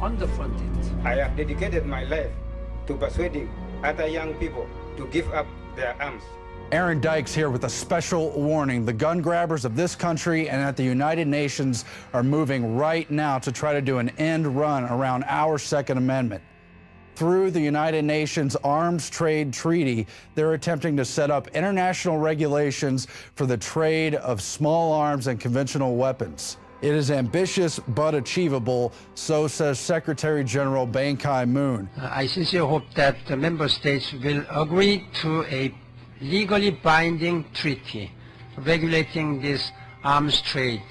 on the front end. I have dedicated my life to persuading other young people to give up their arms. Aaron Dykes here with a special warning. The gun grabbers of this country and at the United Nations are moving right now to try to do an end run around our Second Amendment. Through the United Nations Arms Trade Treaty, they're attempting to set up international regulations for the trade of small arms and conventional weapons. It is ambitious but achievable, so says Secretary General Ban Ki-moon. I sincerely hope that the member states will agree to a legally binding treaty regulating this arms trade.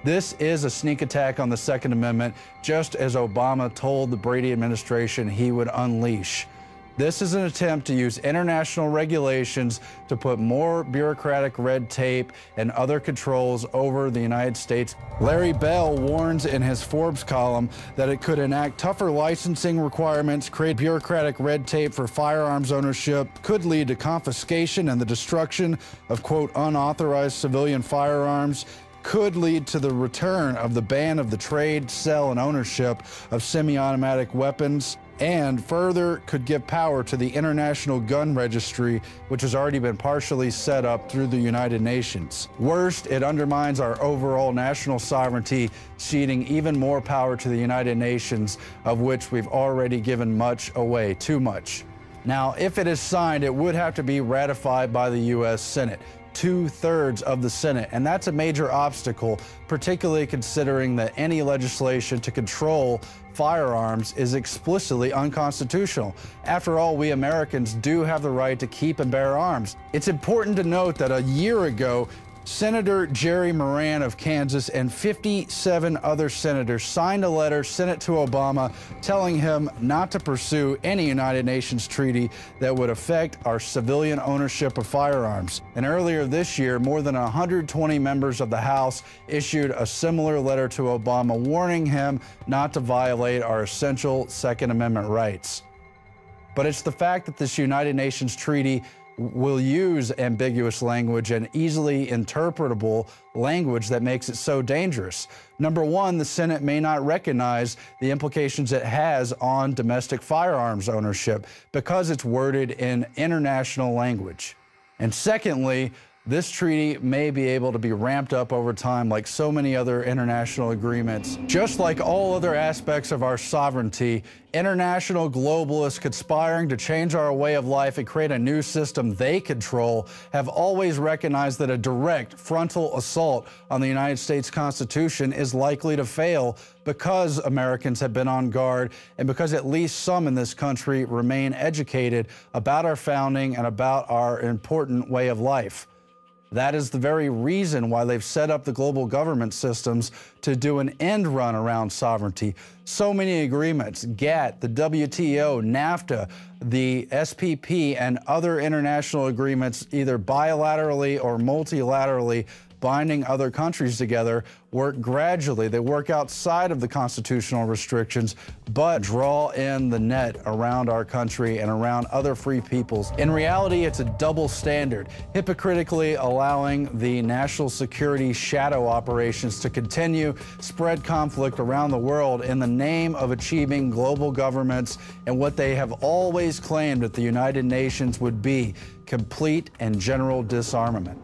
This is a sneak attack on the Second Amendment, just as Obama told the Brady administration he would unleash. This is an attempt to use international regulations to put more bureaucratic red tape and other controls over the United States. Larry Bell warns in his Forbes column that it could enact tougher licensing requirements, create bureaucratic red tape for firearms ownership, could lead to confiscation and the destruction of, quote, unauthorized civilian firearms, could lead to the return of the ban of the trade, sale, and ownership of semi-automatic weapons, and further could give power to the International Gun Registry, which has already been partially set up through the United Nations. Worst, it undermines our overall national sovereignty, ceding even more power to the United Nations, of which we've already given much away, too much. Now, if it is signed, it would have to be ratified by the U.S. Senate. 2/3 of the Senate, and that's a major obstacle, particularly considering that any legislation to control firearms is explicitly unconstitutional. After all, we Americans do have the right to keep and bear arms. It's important to note that a year ago, Senator Jerry Moran of Kansas and 57 other senators signed a letter sent it to Obama telling him not to pursue any United Nations treaty that would affect our civilian ownership of firearms. And earlier this year, more than 120 members of the House issued a similar letter to Obama warning him not to violate our essential Second Amendment rights. But it's the fact that this United Nations treaty will use ambiguous language and easily interpretable language that makes it so dangerous. Number one, the Senate may not recognize the implications it has on domestic firearms ownership because it's worded in international language. And secondly, this treaty may be able to be ramped up over time like so many other international agreements. Just like all other aspects of our sovereignty, international globalists conspiring to change our way of life and create a new system they control have always recognized that a direct frontal assault on the United States Constitution is likely to fail because Americans have been on guard and because at least some in this country remain educated about our founding and about our important way of life. That is the very reason why they've set up the global government systems to do an end run around sovereignty. So many agreements, GATT, the WTO, NAFTA, the SPP, and other international agreements, either bilaterally or multilaterally, binding other countries together, work gradually. They work outside of the constitutional restrictions, but draw in the net around our country and around other free peoples. In reality, it's a double standard, hypocritically allowing the national security shadow operations to continue, spread conflict around the world in the name of achieving global governments and what they have always claimed that the United Nations would be, complete and general disarmament.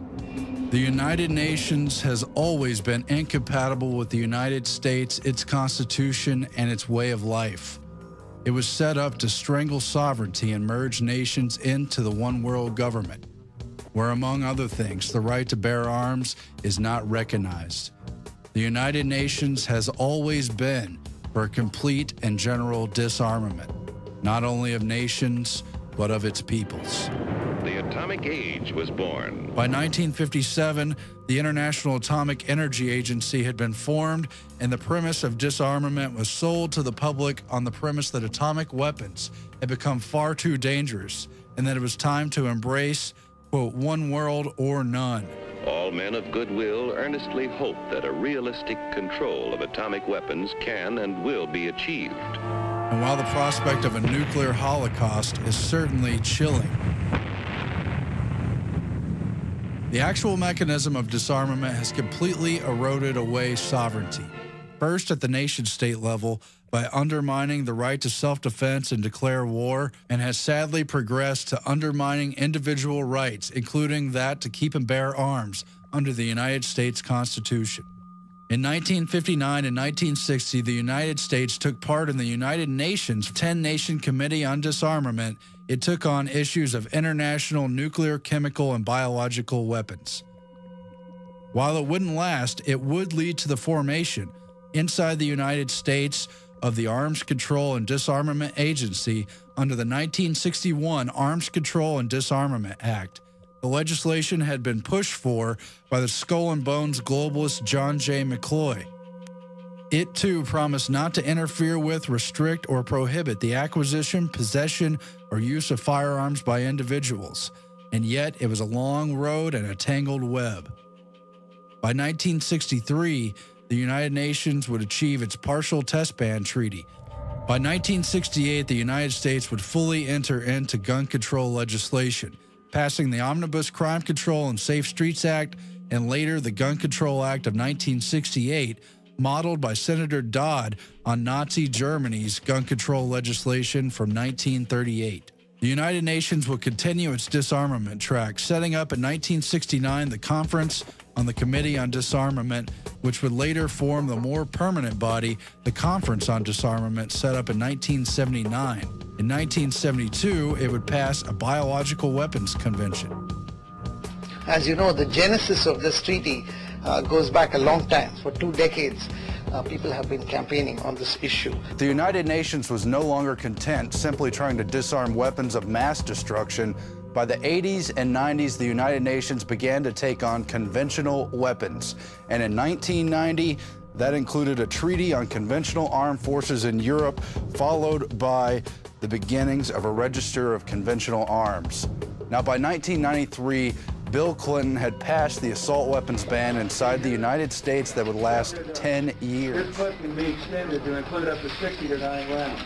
The United Nations has always been incompatible with the United States, its Constitution, and its way of life. It was set up to strangle sovereignty and merge nations into the one world government, where, among other things, the right to bear arms is not recognized. The United Nations has always been for a complete and general disarmament, not only of nations, but of its peoples. The atomic age was born. By 1957, the International Atomic Energy Agency had been formed, and the premise of disarmament was sold to the public on the premise that atomic weapons had become far too dangerous and that it was time to embrace, quote, one world or none. All men of goodwill earnestly hope that a realistic control of atomic weapons can and will be achieved. And while the prospect of a nuclear holocaust is certainly chilling, the actual mechanism of disarmament has completely eroded away sovereignty. First at the nation-state level, by undermining the right to self-defense and declare war, and has sadly progressed to undermining individual rights, including that to keep and bear arms under the United States Constitution. In 1959 and 1960, the United States took part in the United Nations 10-Nation Committee on Disarmament. It took on issues of international nuclear, chemical, and biological weapons. While it wouldn't last, it would lead to the formation, inside the United States, of the Arms Control and Disarmament Agency under the 1961 Arms Control and Disarmament Act. The legislation had been pushed for by the Skull and Bones globalist John J. McCloy. It, too, promised not to interfere with, restrict, or prohibit the acquisition, possession, or use of firearms by individuals. And yet, it was a long road and a tangled web. By 1963, the United Nations would achieve its partial test ban treaty. By 1968, the United States would fully enter into gun control legislation, passing the Omnibus Crime Control and Safe Streets Act, and later the Gun Control Act of 1968, modeled by Senator Dodd on Nazi Germany's gun control legislation from 1938. The United Nations would continue its disarmament track, setting up in 1969 the Conference on the Committee on Disarmament, which would later form the more permanent body, the Conference on Disarmament, set up in 1979. In 1972, it would pass a Biological Weapons Convention. As you know, the genesis of this treaty goes back a long time. For 2 decades, people have been campaigning on this issue. The United Nations was no longer content simply trying to disarm weapons of mass destruction. By the 80s and 90s, the United Nations began to take on conventional weapons. And in 1990, that included a treaty on conventional armed forces in Europe, followed by the beginnings of a register of conventional arms. Now, by 1993, Bill Clinton had passed the assault weapons ban inside the United States that would last 10 years. This clip can be extended to include up to 60 to 9 rounds.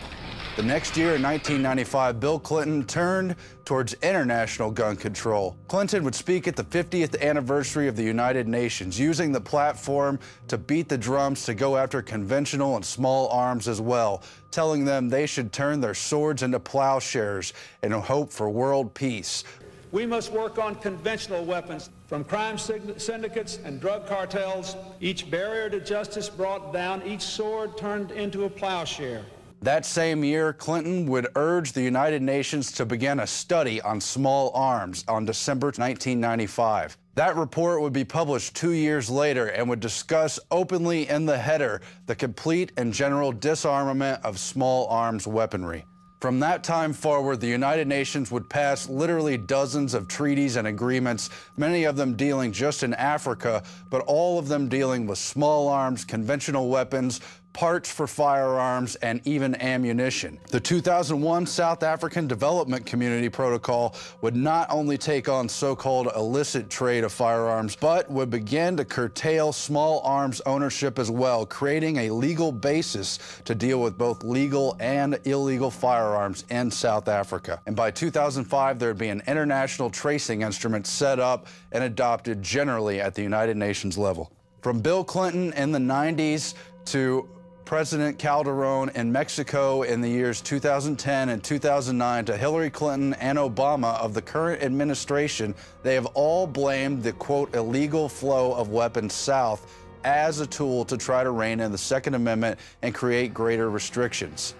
The next year, in 1995, Bill Clinton turned towards international gun control. Clinton would speak at the 50th anniversary of the United Nations, using the platform to beat the drums to go after conventional and small arms as well, telling them they should turn their swords into plowshares and hope for world peace. We must work on conventional weapons, from crime syndicates and drug cartels, each barrier to justice brought down, each sword turned into a plowshare. That same year, Clinton would urge the United Nations to begin a study on small arms on December 1995. That report would be published 2 years later and would discuss openly in the header the complete and general disarmament of small arms weaponry. From that time forward, the United Nations would pass literally dozens of treaties and agreements, many of them dealing just in Africa, but all of them dealing with small arms, conventional weapons, parts for firearms, and even ammunition. The 2001 South African Development Community Protocol would not only take on so-called illicit trade of firearms, but would begin to curtail small arms ownership as well, creating a legal basis to deal with both legal and illegal firearms in South Africa. And by 2005, there would be an international tracing instrument set up and adopted generally at the United Nations level. From Bill Clinton in the 90s to President Calderon in Mexico in the years 2010 and 2009 to Hillary Clinton and Obama of the current administration, they have all blamed the, quote, illegal flow of weapons south as a tool to try to rein in the Second Amendment and create greater restrictions.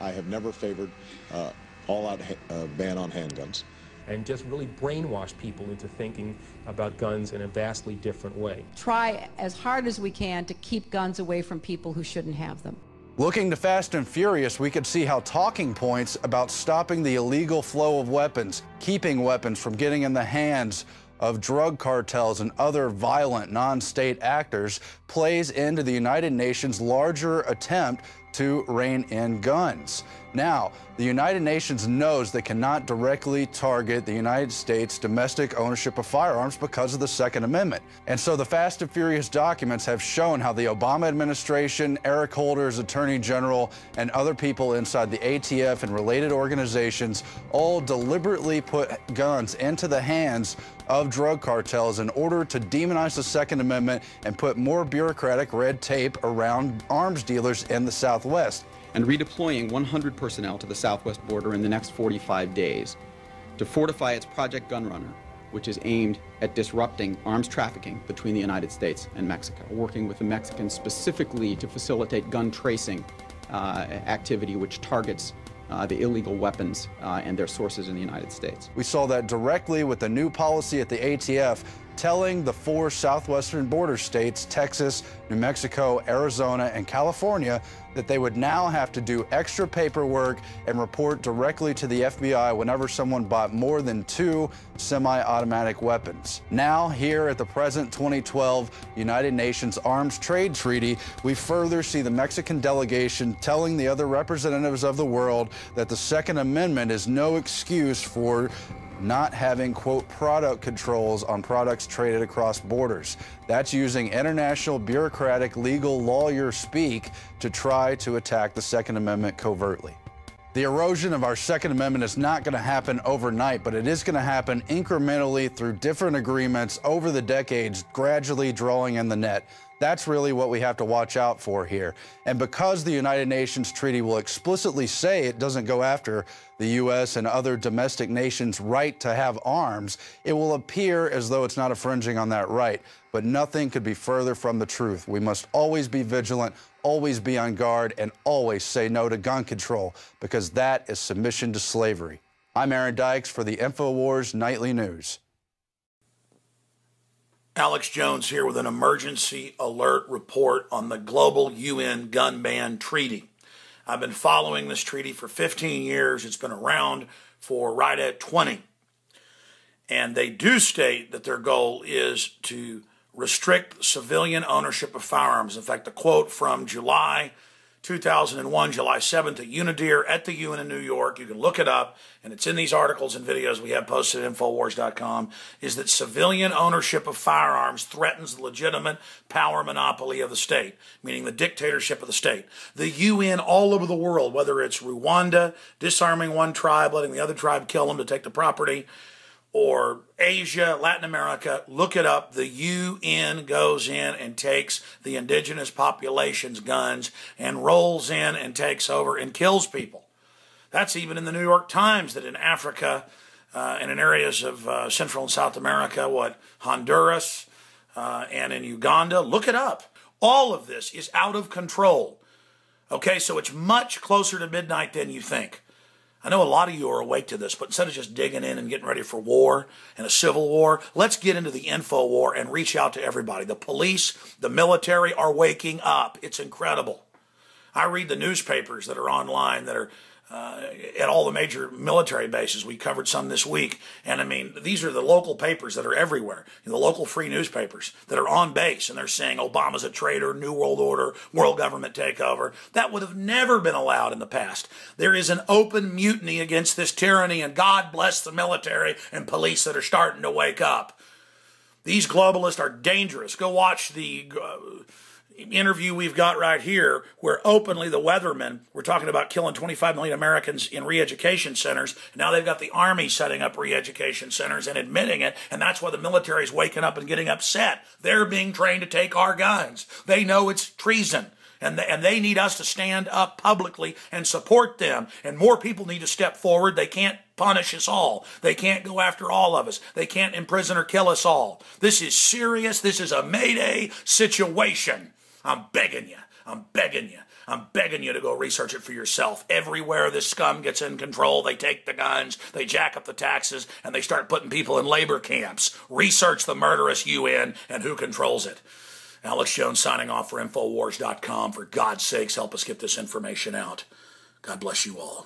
I have never favored all-out ban on handguns. And just really brainwash people into thinking about guns in a vastly different way. Try as hard as we can to keep guns away from people who shouldn't have them. Looking to Fast and Furious, we could see how talking points about stopping the illegal flow of weapons, keeping weapons from getting in the hands of drug cartels and other violent non-state actors plays into the United Nations' larger attempt to rein in guns. Now, the United Nations knows they cannot directly target the United States' domestic ownership of firearms because of the Second Amendment. And so the Fast and Furious documents have shown how the Obama administration, Eric Holder as Attorney General, and other people inside the ATF and related organizations all deliberately put guns into the hands of drug cartels in order to demonize the Second Amendment and put more bureaucratic red tape around arms dealers in the Southwest. and redeploying 100 personnel to the southwest border in the next 45 days to fortify its Project Gunrunner, which is aimed at disrupting arms trafficking between the United States and Mexico, working with the Mexicans specifically to facilitate gun tracing activity which targets the illegal weapons and their sources in the United States. We saw that directly with the new policy at the ATF telling the 4 southwestern border states, Texas, New Mexico, Arizona, and California, that they would now have to do extra paperwork and report directly to the FBI whenever someone bought more than 2 semi-automatic weapons. Now, here at the present 2012 United Nations Arms Trade Treaty, we further see the Mexican delegation telling the other representatives of the world that the Second Amendment is no excuse for not having, quote, product controls on products traded across borders. That's using international bureaucratic legal lawyer speak to try to attack the Second Amendment covertly. The erosion of our Second Amendment is not going to happen overnight, but it is going to happen incrementally through different agreements over the decades, gradually drawing in the net. That's really what we have to watch out for here. And because the United Nations Treaty will explicitly say it doesn't go after the U.S. and other domestic nations' right to have arms, it will appear as though it's not infringing on that right. But nothing could be further from the truth. We must always be vigilant, always be on guard, and always say no to gun control, because that is submission to slavery. I'm Aaron Dykes for the InfoWars Nightly News. Alex Jones here with an emergency alert report on the global UN gun ban treaty. I've been following this treaty for 15 years. It's been around for right at 20. And they do state that their goal is to restrict civilian ownership of firearms. In fact, the quote from July 2001, July 7th at Unidir at the UN in New York, you can look it up, and it's in these articles and videos we have posted at Infowars.com, is that civilian ownership of firearms threatens the legitimate power monopoly of the state, meaning the dictatorship of the state. The UN all over the world, whether it's Rwanda, disarming one tribe, letting the other tribe kill them to take the property, or Asia, Latin America, look it up. The UN goes in and takes the indigenous population's guns and rolls in and takes over and kills people. That's even in the New York Times, that in Africa and in areas of Central and South America, Honduras and in Uganda, look it up. All of this is out of control. Okay, so it's much closer to midnight than you think. I know a lot of you are awake to this, but instead of just digging in and getting ready for war and a civil war, let's get into the info war and reach out to everybody. The police, the military are waking up. It's incredible. I read the newspapers that are online that are at all the major military bases. We covered some this week. And I mean, these are the local papers that are everywhere, the local free newspapers that are on base. And they're saying Obama's a traitor, New World Order, world government takeover. That would have never been allowed in the past. There is an open mutiny against this tyranny, and God bless the military and police that are starting to wake up. These globalists are dangerous. Go watch the interview we've got right here, where openly the weathermen were talking about killing 25 million Americans in re-education centers. Now they've got the Army setting up re-education centers and admitting it, and that's why the military is waking up and getting upset. They're being trained to take our guns. They know it's treason, and they need us to stand up publicly and support them, and more people need to step forward. They can't punish us all. They can't go after all of us. They can't imprison or kill us all. This is serious. This is a Mayday situation. I'm begging you. I'm begging you. I'm begging you to go research it for yourself. Everywhere this scum gets in control, they take the guns, they jack up the taxes, and they start putting people in labor camps. Research the murderous UN and who controls it. Alex Jones signing off for Infowars.com. For God's sakes, help us get this information out. God bless you all.